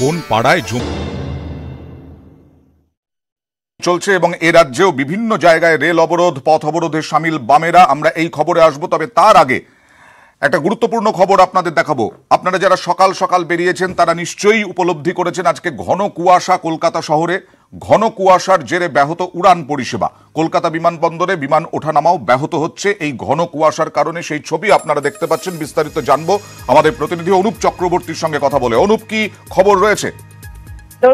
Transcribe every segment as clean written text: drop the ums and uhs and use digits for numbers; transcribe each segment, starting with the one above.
কোন পাড়ায় চলছে এবং এ রাজ্যেও বিভিন্ন জায়গায় রেল অবরোধ, পথ অবরোধে সামিল বামেরা। আমরা এই খবরে আসবো, তবে তার আগে একটা গুরুত্বপূর্ণ খবর আপনাদের দেখাবো। আপনারা যারা সকাল সকাল বেরিয়েছেন তারা নিশ্চয়ই উপলব্ধি করেছেন আজকে ঘন কুয়াশা কলকাতা শহরে। ঘন কুয়াশার জেরে ব্যাহত উড়ান পরিষেবা, কলকাতা বিমানবন্দরে বিমান ওঠানামাও ব্যাহত হচ্ছে এই ঘন কুয়াশার কারণে। সেই ছবি আপনারা দেখতে পাচ্ছেন। বিস্তারিত জানবো আমাদের প্রতিনিধি অনুপ চক্রবর্তীর সঙ্গে কথা বলে। অনুপ, কি খবর রয়েছে?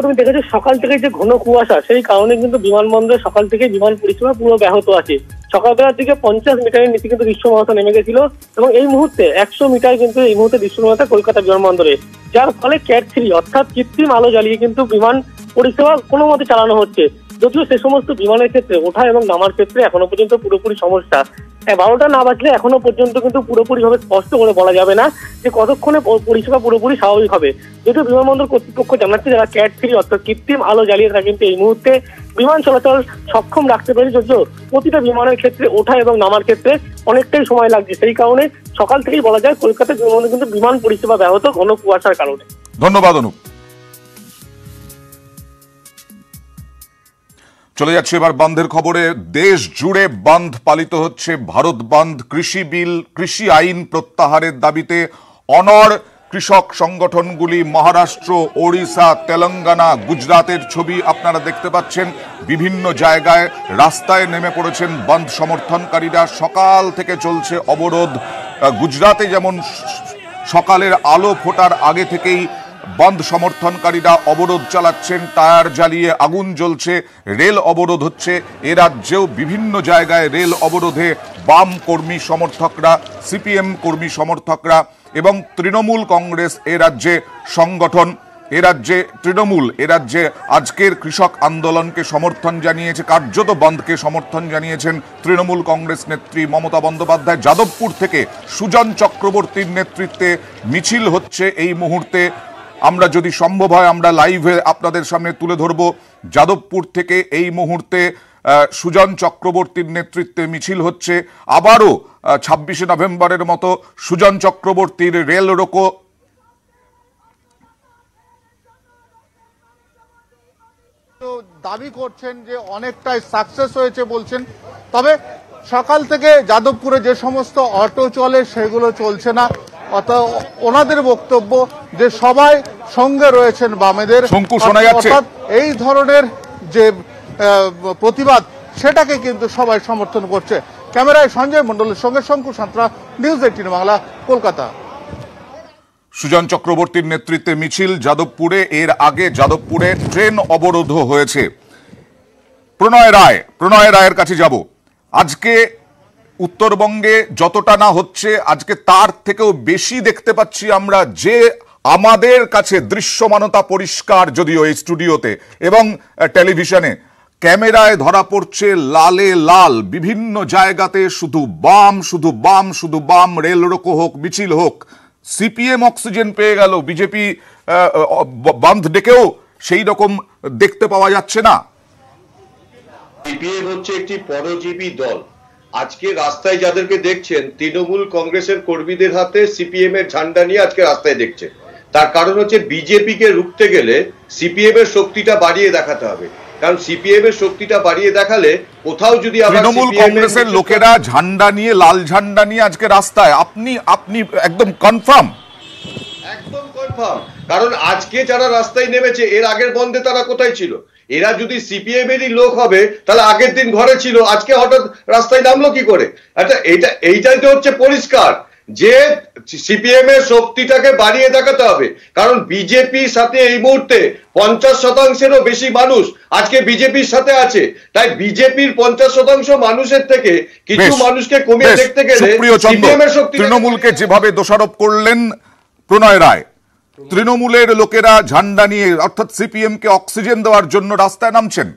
তুমি দেখেছো সকাল থেকে যে ঘন কুয়াশা, সেই কারণে কিন্তু বিমানবন্দরে সকাল থেকে বিমান পরিষেবা পুরো ব্যাহত আছে। সকালবেলার দিকে 50 মিটারের নিচে কিন্তু দৃশ্যমানতা নেমে গেছিল এবং এই মুহূর্তে 100 মিটার কিন্তু এই মুহূর্তে দৃশ্যমানতা কলকাতা বিমানবন্দরে, যার ফলে ক্যাট 3 অর্থাৎ কৃত্রিম আলো জ্বালিয়ে কিন্তু বিমান পরিষেবা কোনো মতে চালানো হচ্ছে। যদিও সে সমস্ত বিমানের ক্ষেত্রে ওঠা এবং নামার ক্ষেত্রে এখনো পর্যন্ত পুরোপুরি সমস্যা। 12টা না বাজলে এখনো পর্যন্ত কিন্তু পুরোপুরি ভাবে স্পষ্ট করে বলা যাবে না যে কতক্ষণে পরিষেবা পুরোপুরি স্বাভাবিক হবে। যদিও বিমানবন্দর কর্তৃপক্ষ জানাচ্ছে যারা ক্যাট 3 অর্থাৎ কৃত্রিম আলো জ্বালিয়ে তারা কিন্তু এই মুহূর্তে বিমান চলাচল সক্ষম রাখতে পেরেছে, যদিও প্রতিটা বিমানের ক্ষেত্রে ওঠা এবং নামার ক্ষেত্রে অনেকটাই সময় লাগছে। সেই কারণে সকাল থেকেই বলা যায় কলকাতা বিমানবন্দরে কিন্তু বিমান পরিষেবা ব্যাহত ঘন কুয়াশার কারণে। ধন্যবাদ অনুপ। চলে যাচ্ছে এবার বন্ধের খবরে। দেশ জুড়ে বন্ধ পালিত হচ্ছে। ভারত বন্ধ, কৃষি বিল, কৃষি আইন প্রত্যাহারের দাবিতে অনড় কৃষক সংগঠনগুলি। মহারাষ্ট্র, ওড়িশা, তেলেঙ্গানা, গুজরাতের ছবি আপনারা দেখতে পাচ্ছেন। বিভিন্ন জায়গায় রাস্তায় নেমে পড়েছেন বন্ধ সমর্থনকারীরা। সকাল থেকে চলছে অবরোধ। গুজরাতে যেমন সকালের আলো ফোটার আগে থেকেই বন্ধ সমর্থনকারীরা অবরোধ চালাচ্ছেন, টায়ার জ্বালিয়ে আগুন জ্বলছে, রেল অবরোধ হচ্ছে। এ রাজ্যেও বিভিন্ন জায়গায় রেল অবরোধে বাম কর্মী সমর্থকরা, সিপিএম কর্মী সমর্থকরা এবং তৃণমূল কংগ্রেস এ রাজ্যে সংগঠন, এ রাজ্যে তৃণমূল এ রাজ্যে আজকের কৃষক আন্দোলনকে সমর্থন জানিয়েছে, কার্যত বন্ধকে সমর্থন জানিয়েছেন তৃণমূল কংগ্রেস নেত্রী মমতা বন্দ্যোপাধ্যায়। যাদবপুর থেকে সুজন চক্রবর্তীর নেতৃত্বে মিছিল হচ্ছে এই মুহূর্তে। আমরা যদি সম্ভব হয় আমরা লাইভে আপনাদের সামনে তুলে ধরব। যাদবপুর থেকে এই মুহূর্তে সুজন চক্রবর্তীর নেতৃত্বে মিছিল হচ্ছে। আবারও 26শে নভেম্বরের মতো সুজন চক্রবর্তীর রেল রোকো দাবি করছেন যে অনেকটাই সাকসেস হয়েছে বলছেন। তবে সকাল থেকে যাদবপুরে যে সমস্ত অটো চলে সেগুলো চলছে না। ওনাদের বক্তব্য যে সবাই সঙ্গে রয়েছেন বামেদের। অর্থাৎ এই ধরনের যে প্রতিবাদ সেটাকে কিন্তু সবাই সমর্থন করছে। ক্যামেরায় সঞ্জয় মণ্ডলের সঙ্গে শঙ্কু সাঁতরা, নিউজ 18 বাংলা, কলকাতা। সুজন চক্রবর্তীর নেতৃত্বে মিছিল যাদবপুরে। এর আগে যাদবপুরে ট্রেন অবরোধ হয়েছে। প্রণয় রায়ের কাছে যাব। আজকে উত্তরবঙ্গে যতটা না হচ্ছে, আজকে তার থেকেও বেশি দেখতে পাচ্ছি আমরা যে আমাদের কাছে দৃশ্যমানতা পরিষ্কার, যদিও এই স্টুডিওতে এবং টেলিভিশনে ক্যামেরায় ধরা পড়ছে লালে লাল। বিভিন্ন জায়গাতে শুধু বাম, শুধু বাম, শুধু বাম। রেল রোকো হোক, মিছিল হোক। সিপিএম অক্সিজেন পেয়ে গেল, বিজেপি বন্ধ ডেকেও সেই রকম দেখতে পাওয়া যাচ্ছে না। সিপিএম হচ্ছে একটি পরজীবী দল। আজকে রাস্তায় যাদেরকে দেখছেন তৃণমূল কংগ্রেসের কর্মীদের হাতে সিপিএম এর ঝান্ডা নিয়ে আজকে রাস্তায় দেখছেন। তার কারণ হচ্ছে বিজেপি কে রুখতে গেলে সিপিএম এর শক্তিটা বাড়িয়ে দেখাতে হবে। কারণ সিপিএম এর শক্তিটা বাড়িয়ে দেখালে কোথাও যদি তৃণমূল কংগ্রেসের লোকেরা ঝান্ডা নিয়ে, লাল ঝান্ডা নিয়ে আজকে রাস্তায়, আপনি একদম কনফার্ম? একদম কনফার্ম। কারণ আজকে যারা রাস্তায় নেমেছে এর আগের বন্ধে তারা কোথায় ছিল? এরা যদি সিপিএম এরই লোক হবে তাহলে আগের দিন ঘরে ছিল, আজকে হঠাৎ রাস্তায় নামলো কি করে? আচ্ছা, এইটাই তো হচ্ছে পরিষ্কার যে সিপিএম এর শক্তিটাকে বাড়িয়ে দেখাতে হবে। কারণ বিজেপির সাথে এই মুহূর্তে 50%-এরও বেশি মানুষ আজকে বিজেপির সাথে আছে। তাই বিজেপির 50% মানুষের থেকে কিছু মানুষকে কমিয়ে দেখতে গেলে সিপিএম এর শক্তি। তৃণমূলকে যেভাবে দোষারোপ করলেন প্রণয় রায়, তৃণমূলের লোকেরা ঝান্ডা নিয়ে অর্থাৎ সিপিএম কে অক্সিজেন দেওয়ার জন্য রাস্তায় নামছেন।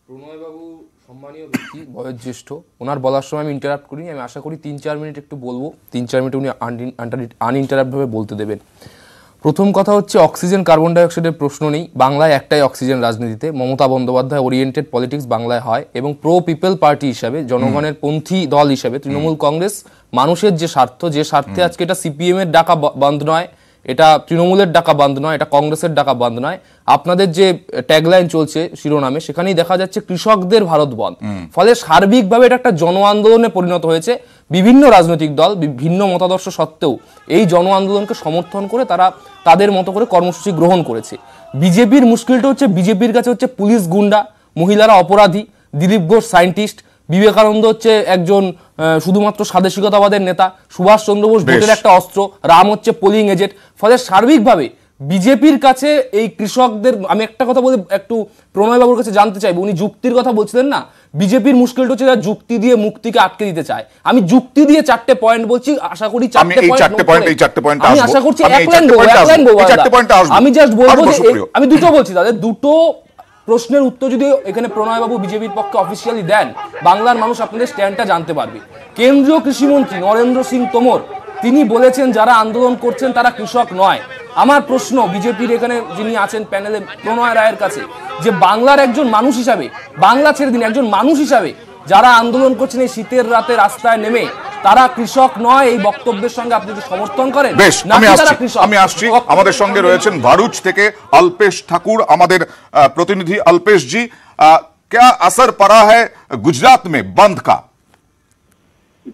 প্রণয়বাবু সম্মানীয় ব্যক্তি, বয়োজ্যেষ্ঠ, ওনার বলার সময় আমি ইন্টারাপ্ট করিনি। আমি আশা করি 3-4 মিনিট একটু বলবো, 3-4 মিনিট উনি আনইন্টারাপ্টভাবে বলতে দেবেন। প্রথম কথা হচ্ছে অক্সিজেন কার্বন ডাইঅক্সাইডের প্রশ্ন নেই। বাংলায় একটাই অক্সিজেন রাজনীতিতে। মমতা বন্দ্যোপাধ্যায় ওরিয়েন্টেড পলিটিক্স বাংলায় হয় এবং প্রো পিপল পার্টি হিসাবে, জনগণের পন্থী দল হিসাবে তৃণমূল কংগ্রেস মানুষের যে স্বার্থে আজকে এটা সিপিএম এর ডাকা বন্ধ নয়, এটা তৃণমূলের ডাকা বাঁধ নয়, এটা কংগ্রেসের ডাকা বাঁধ নয়। আপনাদের যে ট্যাগলাইন চলছে শিরোনামে, সেখানেই দেখা যাচ্ছে কৃষকদের ভারত বন্ধ। ফলে সার্বিকভাবে এটা একটা জন আন্দোলনে পরিণত হয়েছে। বিভিন্ন রাজনৈতিক দল ভিন্ন মতাদর্শ সত্ত্বেও এই জন আন্দোলনকে সমর্থন করে তারা তাদের মতো করে কর্মসূচি গ্রহণ করেছে। বিজেপির মুশকিলটা হচ্ছে, বিজেপির কাছে হচ্ছে পুলিশ গুন্ডা, মহিলারা অপরাধী, দিলীপ ঘোষ সায়েন্টিস্ট, বিবেকানন্দ হচ্ছে একজন শুধুমাত্র স্বাদেশিকতাবাদের নেতা, সুভাষচন্দ্র বোস ভোটের একটা অস্ত্র, রাম হচ্ছে পোলিং এজেন্ট। ফলে সার্বিকভাবে বিজেপির কাছে এই কৃষকদের, আমি একটা কথা বলে একটু প্রণয়বাবুর কাছে জানতে চাইবো, উনি যুক্তির কথা বলছিলেন না, বিজেপির মুশকিলটা হচ্ছে যারা যুক্তি দিয়ে মুক্তিকে আটকে দিতে চায়। আমি যুক্তি দিয়ে 4টে পয়েন্ট বলছি, আশা করি 4টে পয়েন্ট আমি আশা করছি এক লাইন আমি জাস্ট বলবো যে আমি দুটো বলছি, তাদের দুটো প্রশ্নের উত্তর যদি এখানে প্রণয়বাবু বিজেপির পক্ষে অফিসিয়ালি দেন, বাংলার মানুষ আপনাদের স্ট্যান্ডটা জানতে পারবে। কেন্দ্রীয় কৃষিমন্ত্রী নরেন্দ্র সিং তোমর তিনি বলেছেন যারা আন্দোলন করছেন তারা কৃষক নয়। আমার প্রশ্ন বিজেপির এখানে যিনি আছেন প্যানেলে প্রণয় রায়ের কাছে, যে বাংলার একজন মানুষ হিসাবে, বাংলা ছেড়ে দিন, একজন মানুষ হিসাবে যারা আন্দোলন করছেন এই শীতের রাতে রাস্তায় নেমে, তারা কৃষক নয়, এই বক্তব্যের সঙ্গে আপনি কি সমর্থন করেন? বেশ, আমি আসছি। আমাদের সঙ্গে রয়েছেন ভারুচ থেকে अल्पेश ठाकुर, আমাদের প্রতিনিধি। अल्पेश जी, क्या असर पड़ा है गुजरात में बंद का?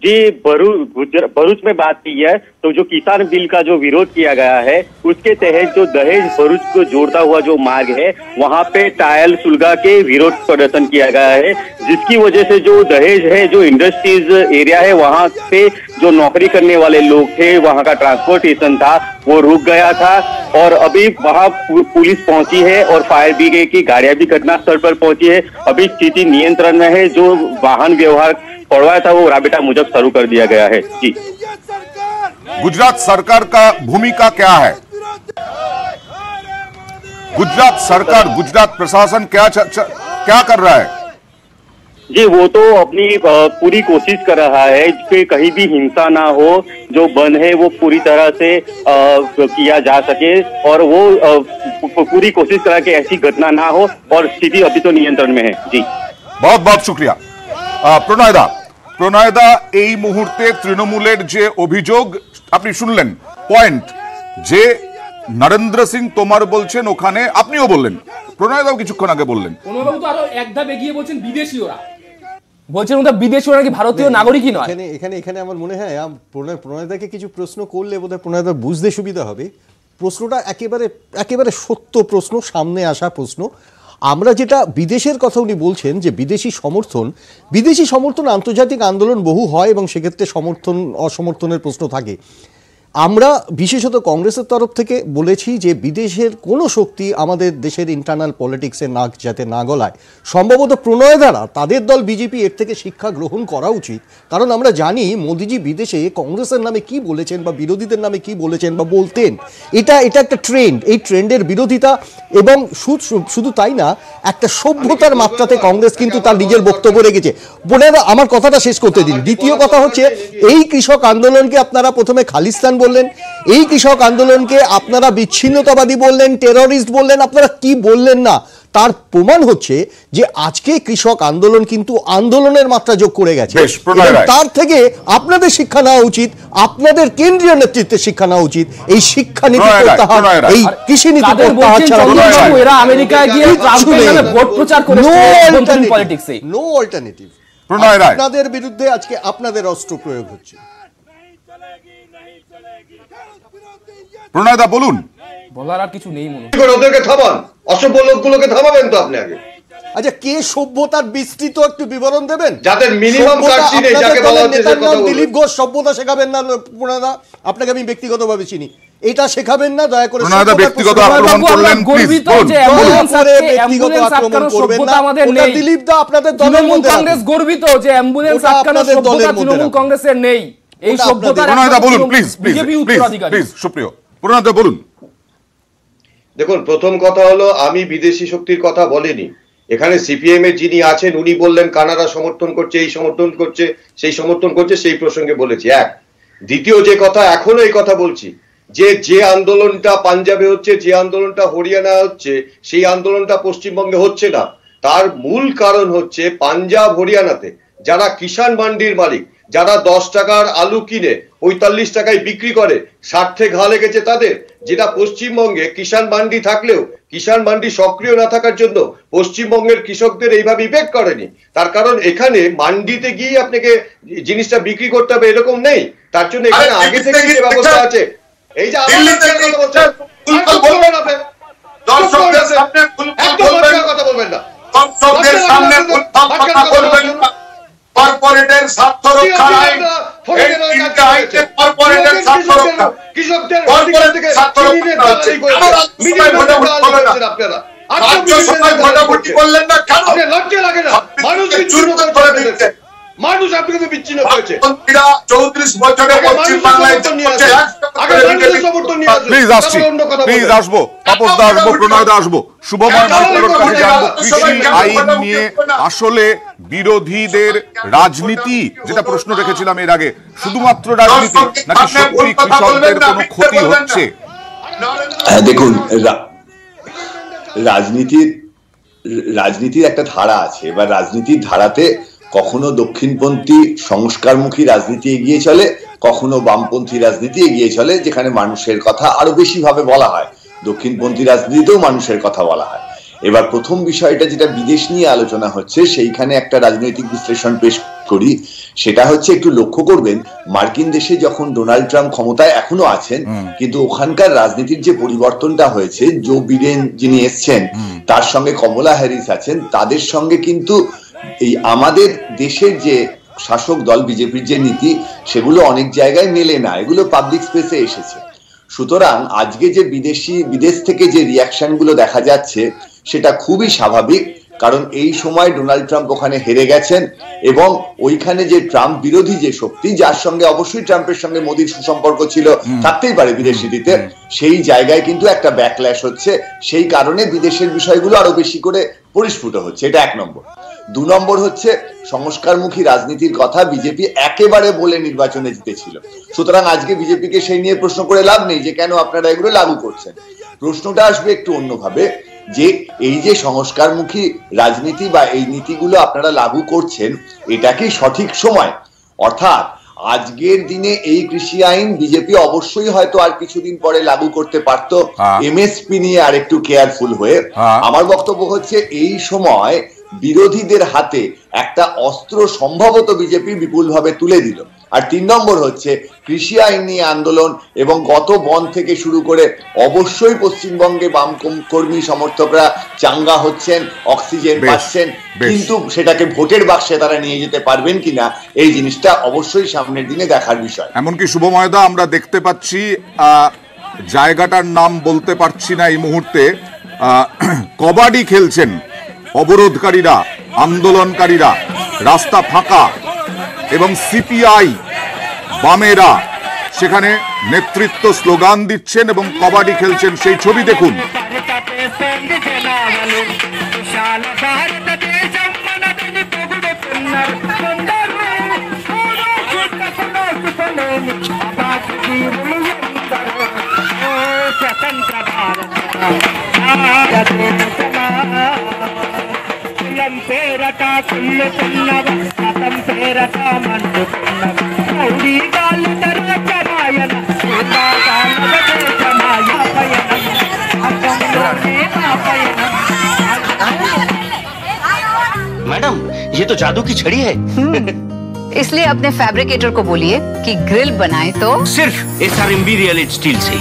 जी, भरूच में बात की है तो जो किसान बिल का जो विरोध किया गया है, उसके तहत जो दहेज भरूच को जोड़ता हुआ जो मार्ग है, वहां पे टायल सुलगा के विरोध प्रदर्शन किया गया है, जिसकी वजह से जो दहेज है, जो इंडस्ट्रीज एरिया है, वहां पे जो नौकरी करने वाले लोग थे, वहां का ट्रांसपोर्टेशन था वो रुक गया था। और अभी वहां पुलिस पहुंची है और फायर ब्रिगेड की गाड़ियां भी घटनास्थल पर पहुंची है। अभी स्थिति नियंत्रण में है। जो वाहन व्यवहार पड़वाया था वो राबेता मुजब शुरू कर दिया गया है। जी, गुजरात सरकार का भूमिका क्या है? गुजरात सरकार, गुजरात प्रशासन क्या कर रहा है? जी, वो तो अपनी पूरी कोशिश कर रहा है कि कहीं भी हिंसा ना हो, जो बंद है वो पूरी तरह से किया जा सके, और वो पूरी कोशिश कर रहा है कि ऐसी घटना ना हो, और स्थिति अभी तो नियंत्रण में है। जी, बहुत बहुत शुक्रिया। প্রণয়দা, এই মুহূর্তে তৃণমূলের যে অভিযোগ আপনি শুনলেন, পয়েন্ট যে নরেন্দ্র সিং তোমর বলছেন ওখানে, আপনিও বললেন, প্রণয়দাও কিছুক্ষণ আগে বললেন, প্রণয়বাবু তো আরো এক ধাপ এগিয়ে বলছেন বিদেশিরা, বলছেন ওটা বিদেশিরা নাকি ভারতীয় নাগরিকই নয়। এখানে আমার মনে হয় প্রণয়দাকে কিছু প্রশ্ন করলে বোধহয় প্রণয়দা বুঝতে সুবিধা হবে। প্রশ্নটা একেবারে সত্য প্রশ্ন, সামনে আসা প্রশ্ন। আমরা যেটা বিদেশের কথা উনি বলছেন যে বিদেশি সমর্থন আন্তর্জাতিক আন্দোলন বহু হয় এবং সেক্ষেত্রে সমর্থন অসমর্থনের প্রশ্ন থাকে। আমরা বিশেষত কংগ্রেসের তরফ থেকে বলেছি যে বিদেশের কোনো শক্তি আমাদের দেশের ইন্টারনাল পলিটিক্সে নাক যাতে না গলায়। সম্ভবত প্রণয় দ্বারা তাদের দল বিজেপি এর থেকে শিক্ষা গ্রহণ করা উচিত, কারণ আমরা জানি মোদিজি বিদেশে কংগ্রেসের নামে কি বলেছেন বা বিরোধীদের নামে কি বলেছেন বা বলতেন। এটা একটা ট্রেন্ড, এই ট্রেন্ডের বিরোধিতা, এবং শুধু তাই না, একটা সভ্যতার মাত্রাতে কংগ্রেস কিন্তু তার নিজের বক্তব্য রেখেছে। বোনেরা, আমার কথাটা শেষ করতে দিন। দ্বিতীয় কথা হচ্ছে, এই কৃষক আন্দোলনকে আপনারা প্রথমে খালিস্তান বললেন, এই কৃষক আন্দোলনকে আপনারা বিচ্ছিন্নতাবাদী বললেন, টেররিস্ট বললেন, আপনারা কি বললেন না, তার প্রমাণ হচ্ছে যে আজকে কৃষক আন্দোলন কিন্তু আন্দোলনের মাত্রা যোগ করে গেছে। তার থেকে আপনাদের শিক্ষা নেওয়া উচিত, আপনাদের কেন্দ্রীয় নেতৃত্বের শিক্ষা নেওয়া উচিত। এই শিক্ষা নীতি প্রত্যাহার, এই কৃষি নীতি প্রত্যাহার ছাড়া এরা আমেরিকায় গিয়ে ট্রাম্পের নামে ভোট প্রচার করেছে, পলিটিক্সে নো অল্টারনেটিভ। আপনাদের বিরুদ্ধে আজকে আপনাদের অস্ত্র প্রয়োগ হচ্ছে। প্রণয়দা বলুন। বলার আর কিছু নেই মনে হয়। ওদেরকে থামান, অসভ্য লোকগুলোকে থামাবেন তো আপনি আগে। আচ্ছা, কে সভ্যতার বিস্তৃত একটু বিবরণ দেবেন? যাদের মিনিমাম কাটছি নেই, যাকে বলা হচ্ছে যে কথা দিলীপ ঘোষ সভ্যতা শেখাবেন না প্রণয়দা? আপনাকে আমি ব্যক্তিগতভাবে চিনি, এটা শেখাবেন না দয়া করে। প্রণয়দা ব্যক্তিগত আক্রমণ করলেন, গর্বিত যে অ্যাম্বুলেন্স আটকানোর সভ্যতা আমাদের নেই। দিলীপ দা আপনাদের দলের মধ্যে, কংগ্রেস গর্বিত যে অ্যাম্বুলেন্স আটকানোর সভ্যতা তৃণমূল কংগ্রেসের নেই। এই সভ্যতার প্রণয়দা বলুন প্লিজ, প্লিজ সুপ্রিয় প্রণয়দা বলুন। দেখুন, প্রথম কথা হলো, আমি বিদেশি শক্তির কথা বলিনি। এখানে সিপিএম এর যিনি আছেন উনি বললেন কানাডা সমর্থন করছে, এই সমর্থন করছে, সেই সমর্থন করছে, সেই প্রসঙ্গে বলেছি। এক, দ্বিতীয় যে কথা, এখনো এই কথা বলছি যে আন্দোলনটা পাঞ্জাবে হচ্ছে, যে আন্দোলনটা হরিয়ানা হচ্ছে, সেই আন্দোলনটা পশ্চিমবঙ্গে হচ্ছে না। তার মূল কারণ হচ্ছে পাঞ্জাব হরিয়ানাতে যারা কিষাণ মান্ডির মালিক, যারা 10 টাকার আলু কিনে 45 টাকায় বিক্রি করে, স্বার্থে ঘা লেগেছে তাদের। যেটা পশ্চিমবঙ্গে কিষাণ মান্ডি থাকলেও কিষাণ মান্ডি সক্রিয় না থাকার জন্য পশ্চিমবঙ্গের কৃষকদের এইভাবে ইফেক্ট করেনি। তার কারণ এখানে মান্ডিতে গিয়ে আপনাকে জিনিসটা বিক্রি করতে হবে এরকম নেই, তার জন্য এখানে আগে থেকে যে ব্যবস্থা আছে। এই যে কথা বলবেন না, কর্পোরেটের স্বার্থ রক্ষার আইন, কর্পোরেটের স্বার্থ রক্ষা, কৃষকদের স্বার্থ ভোটাভুটি করলেন না কেন? লজ্জা লাগে না? মানুষ আপনাকে বিচ্ছিন্ন করেছে। 34 বছরে পশ্চিম বাংলায় প্লিজ আসছি, প্লিজ আসবো, তাপস দা আসবো, প্রণয় দা আসবো, শুভময় মহাশয়ের কাছে জানবো কৃষি আইন নিয়ে আসলে বিরোধীদের রাজনীতি, যেটা প্রশ্ন রেখেছিলাম এর আগে, শুধুমাত্র রাজনীতি নাকি সত্যি কৃষকদের কোনো ক্ষতি হচ্ছে? দেখুন, রাজনীতির একটা ধারা আছে, এবার রাজনীতির ধারাতে কখনো দক্ষিণপন্থী সংস্কারমুখী রাজনীতি এগিয়ে চলে, কখনো বামপন্থী রাজনীতি এগিয়ে চলে, যেখানে মানুষের কথা আরো বেশি ভাবে বলা হয়। দক্ষিণপন্থী রাজনীতিতেও মানুষের কথা বলা হয়। এবার প্রথম বিষয়টা যেটা বিদেশ নিয়ে আলোচনা হচ্ছে, সেইখানে একটা রাজনৈতিক বিশ্লেষণ পেশ করি। সেটা হচ্ছে, একটু লক্ষ্য করবেন, মার্কিন দেশে যখন ডোনাল্ড ট্রাম্প ক্ষমতায় এখনো আছেন, কিন্তু ওখানকার রাজনীতির যে পরিবর্তনটা হয়েছে, জো বিডেন যিনি এসছেন, তার সঙ্গে কমলা হ্যারিস আছেন, তাদের সঙ্গে কিন্তু এই আমাদের দেশের যে শাসক দল বিজেপির যে নীতি, সেগুলো অনেক জায়গায় মেলে না, এগুলো পাবলিক স্পেসে এসেছে। সুতরাং আজকে যে বিদেশ থেকে যে রিয়াকশন গুলো দেখা যাচ্ছে, সেটা খুবই স্বাভাবিক, কারণ এই সময় ডোনাল্ড ট্রাম্প ওখানে হেরে গেছেন এবং ওইখানে যে ট্রাম্প বিরোধী যে শক্তি, যার সঙ্গে অবশ্যই ট্রাম্পের সঙ্গে মোদির সুসম্পর্ক ছিল, থাকতেই পারে বিদেশ নীতিতে, সেই জায়গায় কিন্তু একটা ব্যাকল্যাশ হচ্ছে। সেই কারণে বিদেশের বিষয়গুলো আরো বেশি করে পরিস্ফুট হচ্ছে। এটা 1 নম্বর। 2 নম্বর হচ্ছে, সংস্কারমুখী রাজনীতির কথা বিজেপি একেবারে বলে নির্বাচনে জিতেছিল। সুতরাং আজকে বিজেপিকে সেই নিয়ে প্রশ্ন করে লাভ নেই যে কেন আপনারা এগুলো লাগু করছেন। প্রশ্নটা আসবে একটু অন্যভাবে, যে এই যে সংস্কারমুখী রাজনীতি বা এই নীতিগুলো আপনারা লাগু করছেন, এটা কি সঠিক সময়? অর্থাৎ আজকের দিনে এই কৃষি আইন বিজেপি অবশ্যই হয়তো আর কিছুদিন পরে লাগু করতে পারতো, এমএসপি নিয়ে আর একটু কেয়ারফুল হয়ে। আমার বক্তব্য হচ্ছে, এই সময় বিরোধীদের হাতে একটা অস্ত্র সম্ভবত বিজেপি বিপুলভাবে তুলে দিল। আর 3 নম্বর হচ্ছে, কৃষি আইন নিয়ে আন্দোলন এবং গত বন্ধ থেকে শুরু করে অবশ্যই পশ্চিমবঙ্গে বাম কর্মী সমর্থকরা চাঙ্গা হচ্ছেন, অক্সিজেন পাচ্ছেন, কিন্তু সেটাকে ভোটের বাক্সে তারা নিয়ে যেতে পারবেন কিনা, এই জিনিসটা অবশ্যই সামনের দিনে দেখার বিষয়। এমনকি শুভময়দা, আমরা দেখতে পাচ্ছি, জায়গাটার নাম বলতে পারছি না এই মুহূর্তে, কবাডি খেলছেন অবরোধকারীরা, আন্দোলনকারীরা, রাস্তা ফাঁকা, এবং সিপিআই বামেরা সেখানে নেতৃত্ব স্লোগান দিচ্ছেন এবং কবাডি খেলছেন, সেই ছবি দেখুন। मैडम, ये तो जादू की छड़ी है। इसलिए अपने फैब्रिकेटर को बोलिए कि ग्रिल बनाए तो सिर्फ SRMB रियल स्टील से।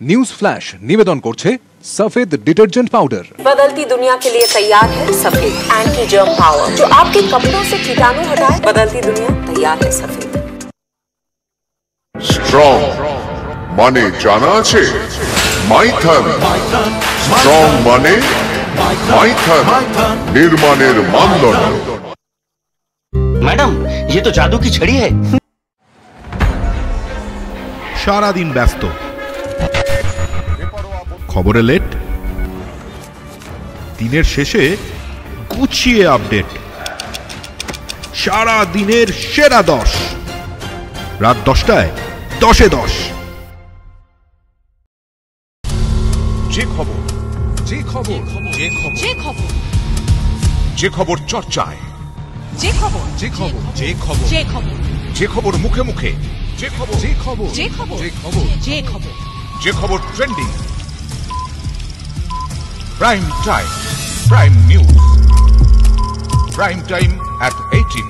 न्यूज फ्लैश निवेदन করছে सफेद डिटर्जेंट पाउडर। बदलती दुनिया के लिए तैयार है सफेद एंटी जर्म पावर, जो आपके कपड़ों से कीटाणु हटाए। बदलती दुनिया तैयार है सफेद। स्ट्रॉन्ग माने जाना আছে মাইথন। স্ট্রং মানে মাইথন, নির্মাণের মানদণ্ড। मैडम, ये तो जादू की छड़ी है। সারা দিন ব্যস্ত, খবরে লেট, দিনের শেষে গুছিয়ে আপডেট, সারা দিনের সেরা 10, রাত 10টায় 10-এ 10। যে খবর, যে খবর যে খবর যে খবর যে খবর চর্চায়, যে খবর যে খবর যে খবর যে খবর যে খবর মুখে মুখে, যে খবর যে খবর যে খবর যে খবর যে খবর যে খবর trending, prime time, prime news, prime time at 18।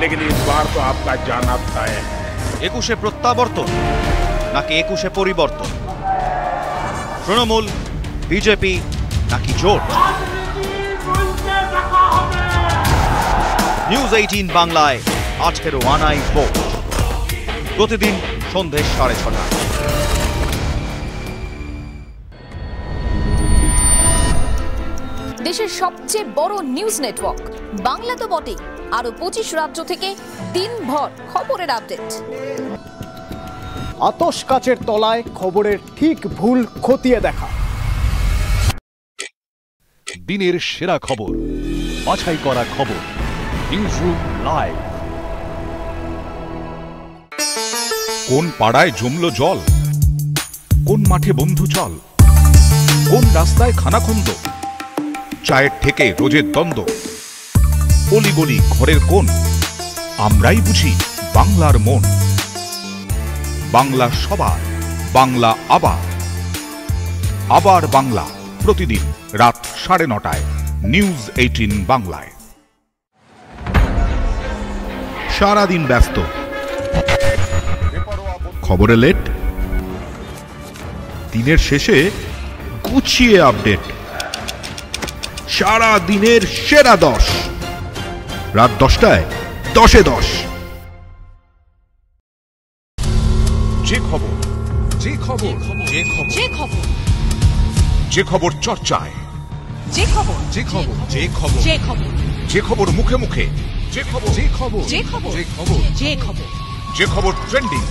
लेकिन इस बार तो आपका जाना तय है। 21 প্রত্যাবর্তন নাকি 21 পরিবর্তন, তৃণমূল বিজেপি নাকি জোট? নিউজ 18 বাংলায় আজকের ওয়ানাই ভোট, প্রতিদিন সন্ধ্যে 6:30। দেশের সবচেয়ে বড় নিউজ নেটওয়ার্ক বাংলা তো বটে, আরো 25 রাজ্য থেকে দিনভর খবরের আপডেট। আতশ কাচের তলায় খবরের ঠিক ভুল খতিয়ে দেখা, দিনের সেরা খবর, বাছাই করা খবর, নিউজরুম লাইভ। কোন পাড়ায় জমলো জল, কোন মাঠে বন্ধু চল, কোন রাস্তায় খানাখন্দ, চায়ের থেকে রোজের দ্বন্দ্ব, অলিগলি ঘরের কোন, আমরাই বুঝি বাংলার মন। বাংলা সবার, বাংলা আবার, আবার বাংলা, প্রতিদিন রাত 9:30 নিউজ 18 বাংলায়। সারাদিন ব্যস্ত, খবরে লেট, দিনের শেষে গুছিয়ে আপডেট, সারা দিনের সেরা 10, রাত 10টায় 10-এ 10। যে খবর যে খবর যে খবর যে খবর যে খবর চর্চায়, যে খবর যে খবর যে খবর যে খবর যে খবর মুখে মুখে, যে খবর যে খবর যে খবর যে খবর যে খবর যে খবর trending,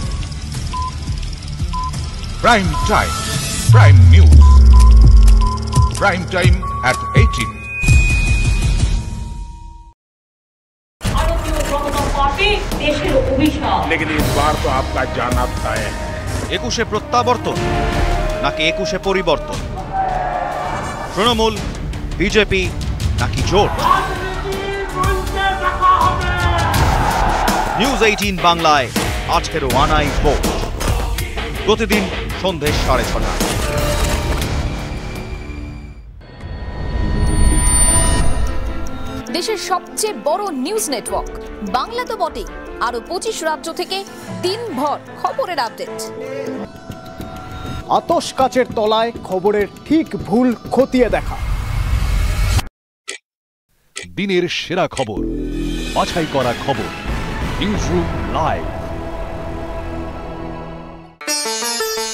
prime time, prime news, prime time at 18। लेकिन इस बार तो आपका जाना तय है। 21 প্রত্যাবর্তন নাকি 21 পরিবর্তন, তৃণমূল বিজেপি নাকি জোট? নিউজ 18 বাংলায় আজকের ওয়ানাই ভোট, প্রতিদিন সন্ধ্যে 6:30। দেশের সবচেয়ে বড় নিউজ নেটওয়ার্ক বাংলা তো বটে, আরো 25 রাজ্য থেকে দিনভর খবরের আপডেট। আতশ কাচের তলায় খবরের ঠিক ভুল খতিয়ে দেখা, দিনের সেরা খবর, বাছাই করা খবর, নিউজরুম লাইভ।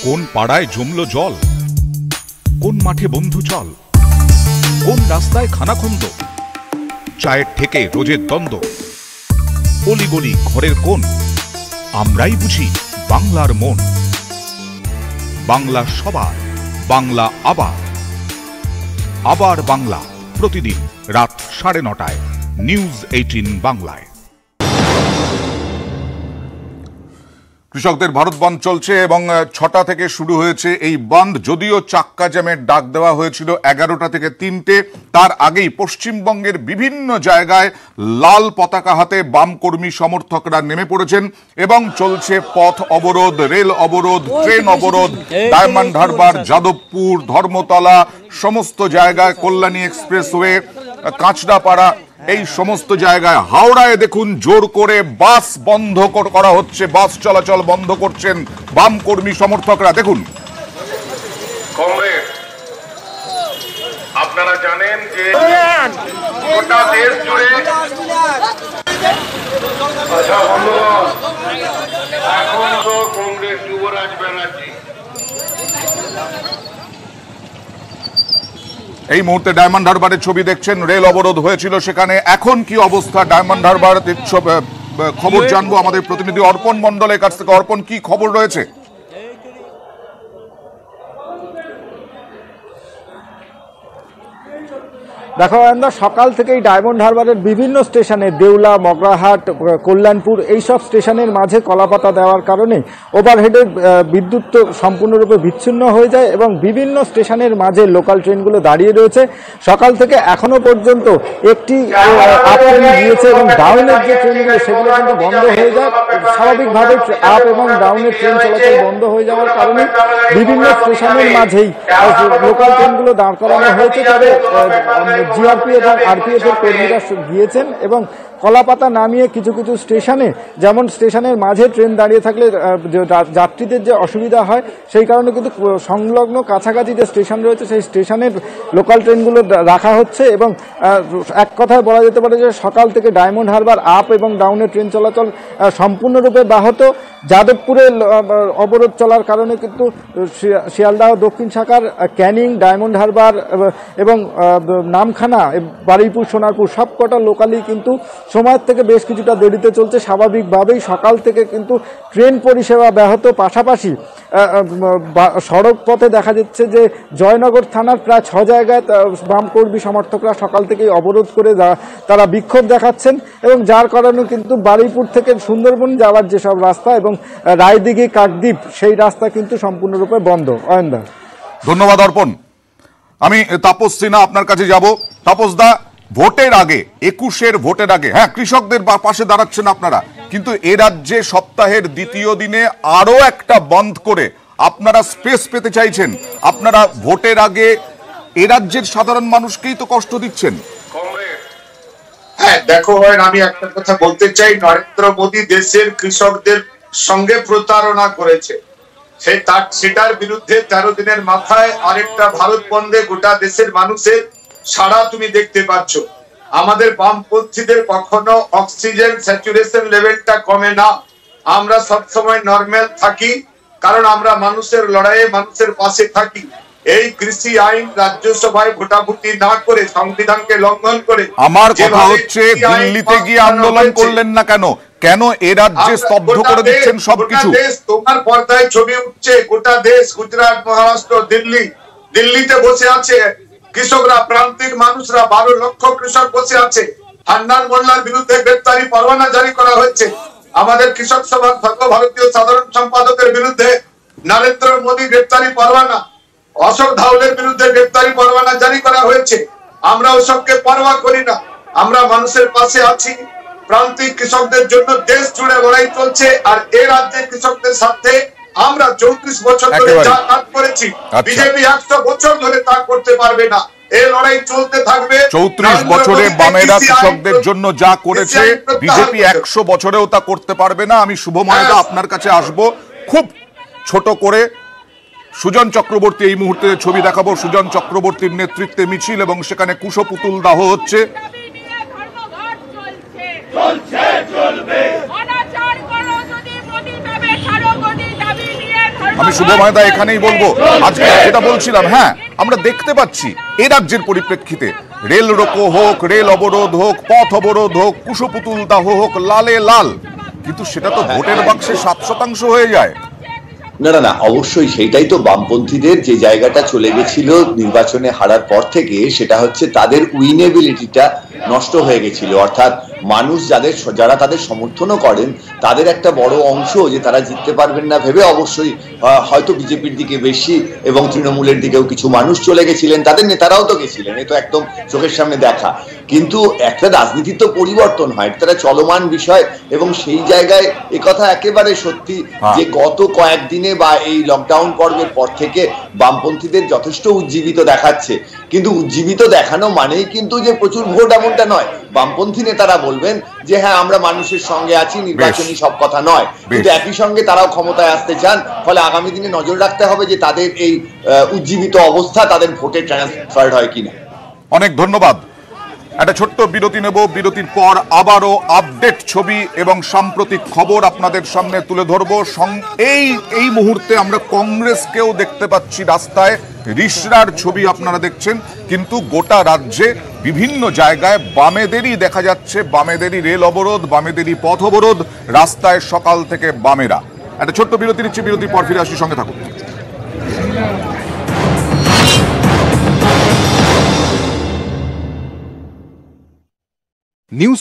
কোন পাড়ায় জমলো জল, কোন মাঠে বন্ধু চল, কোন রাস্তায় খানাখন্দ, চায়ের থেকে রোজের দ্বন্দ্ব, অলিগলি ঘরের কোন, আমরাই বুঝি বাংলার মন। বাংলা সবার, বাংলা আবার, আবার বাংলা, প্রতিদিন রাত 9:30 নিউজ 18 বাংলায়। কৃষকদের ভারত বন্ধ চলছে এবং 6টা থেকে শুরু হয়েছে এই বন্ধ। যদিও চাক্কা জ্যামের ডাক দেওয়া হয়েছিল 11টা থেকে 3টে, তার আগেই পশ্চিমবঙ্গের বিভিন্ন জায়গায় লাল পতাকা হাতে বাম কর্মী সমর্থকরা নেমে পড়েছেন এবং চলছে পথ অবরোধ, রেল অবরোধ, ট্রেন অবরোধ, ডায়মন্ড হারবার, যাদবপুর, ধর্মতলা, সমস্ত জায়গায়, কল্যাণী এক্সপ্রেসওয়ে, কাঁচরাপাড়া, এই সমস্ত জায়গায়। হাওড়ায় দেখুন জোর করে বাস বন্ধ করা হচ্ছে, বাস চলাচল বন্ধ করছেন বাম কর্মী সমর্থকরা। দেখুন, কমরেড, আপনারা জানেন যে গোটা দেশ জুড়ে আচ্ছা বন্ধুগণ, এখন তো কংগ্রেস যুবরাজ ব্যানার্জি এই মুহূর্তে ডায়মন্ড হারবারের ছবি দেখছেন, রেল অবরোধ হয়েছিল সেখানে। এখন কি অবস্থা ডায়মন্ড হারবার, খবর জানবো আমাদের প্রতিনিধি অর্পণ মণ্ডলের কাছ থেকে। অর্পণ, কি খবর রয়েছে? দেখো আমরা সকাল থেকেই ডায়মন্ড হারবারের বিভিন্ন স্টেশনে দেউলা, মগরাহাট, কল্যাণপুর এইসব স্টেশনের মাঝে কলাপাতা দেওয়ার কারণে ওভারহেডের বিদ্যুৎ তো সম্পূর্ণরূপে বিচ্ছিন্ন হয়ে যায় এবং বিভিন্ন স্টেশনের মাঝে লোকাল ট্রেনগুলো দাঁড়িয়ে রয়েছে। সকাল থেকে এখনো পর্যন্ত একটি আপ ট্রেন গিয়েছে এবং ডাউনের যে ট্রেনগুলো সেগুলো কিন্তু বন্ধ হয়ে যায়। স্বাভাবিকভাবে আপ এবং ডাউনের ট্রেন চলাচল বন্ধ হয়ে যাওয়ার কারণে বিভিন্ন স্টেশনের মাঝেই লোকাল ট্রেনগুলো দাঁড় করানো হয়েছে। তবে জিআরপি এবং আরপিএফ এর কর্মীরা গিয়েছেন এবং কলাপাতা নামিয়ে কিছু কিছু স্টেশনে, যেমন স্টেশনের মাঝে ট্রেন দাঁড়িয়ে থাকলে যাত্রীদের যে অসুবিধা হয় সেই কারণে কিন্তু সংলগ্ন কাছাকাছি যে স্টেশন রয়েছে সেই স্টেশনের লোকাল ট্রেনগুলো রাখা হচ্ছে এবং এক কথায় বলা যেতে পারে যে সকাল থেকে ডায়মন্ড হারবার আপ এবং ডাউনের ট্রেন চলাচল সম্পূর্ণরূপে ব্যাহত। যাদবপুরে অবরোধ চলার কারণে কিন্তু শিয়ালদাহ দক্ষিণ শাখার ক্যানিং, ডায়মন্ড হারবার এবং নামখানা, বারুইপুর, সোনারপুর সবকটা লোকালি কিন্তু সময়ের থেকে বেশ কিছুটা দেরিতে চলছে। স্বাভাবিকভাবেই সকাল থেকে কিন্তু ট্রেন পরিষেবা ব্যাহত। পাশাপাশি সড়ক পথে দেখা যাচ্ছে যে জয়নগর থানার প্রায় 6 জায়গায় বাম কর্মী সমর্থকরা সকাল থেকেই অবরোধ করে তারা বিক্ষোভ দেখাচ্ছেন এবং যার কারণে কিন্তু বারুইপুর থেকে সুন্দরবন যাওয়ার যেসব রাস্তা এবং রায়দিঘি, কাকদ্বীপ সেই রাস্তা কিন্তু সম্পূর্ণরূপে বন্ধ। অয়নদা, ধন্যবাদ অর্পণ। আমি তাপস সিনহা আপনার কাছে যাব। তাপস দা, ভোটের আগে 21-এর ভোটের আগে, হ্যাঁ, কৃষকদের পাশে দাঁড়াচ্ছেন আপনারা, কিন্তু এ রাজ্যে সপ্তাহের দ্বিতীয় দিনে আরো একটা বন্ধ করে আপনারা স্পেস পেতে চাইছেন। আপনারা ভোটের আগে এ রাজ্যের সাধারণ মানুষকেই তো কষ্ট দিচ্ছেন। হ্যাঁ দেখো, আমি একটা কথা বলতে চাই, নরেন্দ্র মোদী দেশের কৃষকদের সঙ্গে প্রতারণা করেছে। সেটার বিরুদ্ধে 13 দিনের মাথায় আরেকটা ভারত বন্ধে গোটা দেশের মানুষের সারা তুমি দেখতে পাচ্ছ। আমাদের বামপন্থীদের কখনো অক্সিজেন স্যাচুরেশন লেভেলটা কমে না, আমরা সবসময় নরমাল থাকি, কারণ আমরা মানুষের লড়াইয়ে মানুষের পাশে থাকি। এই কৃষি আইন রাজ্যসভায় ভোটাভুটি না করে, সংবিধানকে লঙ্ঘন করে, আমার কথা হচ্ছে দিল্লিতে গিয়ে আন্দোলন করলেন না কেন? কেন এ রাজ্যে স্তব্ধ করে দিচ্ছেন সবকিছু? তোমার পর্দায় ছবি উঠছে গোটা দেশ, গুজরাট, মহারাষ্ট্র, দিল্লিতে বসে আছে কৃষকরা, প্রান্তিক মানুষরা, 12 লক্ষ কৃষক বসে আছে। হান্নান মোল্লার বিরুদ্ধে গ্রেপ্তারি পরোয়ানা জারি করা হয়েছে। আমাদের কৃষক সভার সর্বভারতীয় সাধারণ সম্পাদকের বিরুদ্ধে নরেন্দ্র মোদী গ্রেপ্তারি পরোয়ানা, অশোক ধাওলের বিরুদ্ধে গ্রেপ্তারি পরোয়ানা জারি করা হয়েছে। আমরা ওসবকে পরোয়া করি না, আমরা মানুষের পাশে আছি। প্রান্তিক কৃষকদের জন্য দেশ জুড়ে লড়াই চলছে, আর এ রাজ্যের কৃষকদের সাথে আমরা 34 বছর ধরে যা কাজ করেছি, বিজেপি 100 বছর ধরে তা করতে পারবে না। এই লড়াই চলতে থাকবে। 34 বছরে বামেরা কৃষকদের জন্য যা করেছে বিজেপি 100 বছরেও তা করতে পারবে না। আমি শুভময়দা আপনার কাছে আসব। খুব ছোট করে সুজন চক্রবর্তী এই মুহূর্তে ছবি দেখাবো। সুজন চক্রবর্তীর নেতৃত্বে মিছিল এবং সেখানে কুশপুতুল দাহ হচ্ছে। আমি শুভময়দা এখানেই বলবো, আজকে যেটা বলছিলাম, হ্যাঁ আমরা দেখতে পাচ্ছি এ রাজ্যের পরিপ্রেক্ষিতে রেল রোকো হোক, রেল অবরোধ হোক, পথ অবরোধ হোক, কুশপুতুল দাহ হোক, লালে লাল, কিন্তু সেটা তো ভোটের বাক্সে 7% হয়ে যায়। না না না, অবশ্যই সেইটাই তো বামপন্থীদের যে জায়গাটা চলে গেছিল নির্বাচনে হারার পর থেকে, সেটা হচ্ছে তাদের উইনেবিলিটিটা নষ্ট হয়ে গেছিল। অর্থাৎ মানুষ যারা তাদের সমর্থনও করেন তাদের একটা বড় অংশ যে তারা জিততে পারবেন না ভেবে অবশ্যই হয়তো বিজেপির দিকে বেশি এবং তৃণমূলের দিকেও কিছু মানুষ চলে গেছিলেন, তাদের নেতারাও তো গেছিলেন, এ তো একদম চোখের সামনে দেখা। কিন্তু একটা রাজনীতির তো পরিবর্তন হয়, এটা চলমান বিষয়, এবং সেই জায়গায় একথা একেবারে সত্যি যে গত কয়েকদিনে বা এই লকডাউন পর্বের পর থেকে বামপন্থীদের যথেষ্ট উজ্জীবিত দেখাচ্ছে। কিন্তু উজ্জীবিত দেখানো মানেই কিন্তু যে প্রচুর ভোট এমনটা নয়। বামপন্থী নেতারা বলবেন যে হ্যাঁ আমরা মানুষের সঙ্গে আছি, নির্বাচনী সব কথা নয়, কিন্তু একই সঙ্গে তারাও ক্ষমতায় আসতে চান। ফলে আগামী দিনে নজর রাখতে হবে যে তাদের এই উজ্জীবিত অবস্থা তাদের ভোটে ট্রান্সফার হয় কিনা। অনেক ধন্যবাদ। একটা ছোট্ট বিরতি নেব, বিরতির পর আবারও আপডেট ছবি এবং সাম্প্রতিক খবর আপনাদের সামনে তুলে ধরবো। এই মুহূর্তে আমরা কংগ্রেসকেও দেখতে পাচ্ছি রাস্তায়, রিশরার ছবি আপনারা দেখছেন, কিন্তু গোটা রাজ্যে বিভিন্ন জায়গায় বামেদেরই দেখা যাচ্ছে, বামেদেরই রেল অবরোধ, বামেদেরই পথ অবরোধ, রাস্তায় সকাল থেকে বামেরা। একটা ছোট্ট বিরতি নিচ্ছি, বিরতির পর ফিরে আসি, সঙ্গে থাকুন।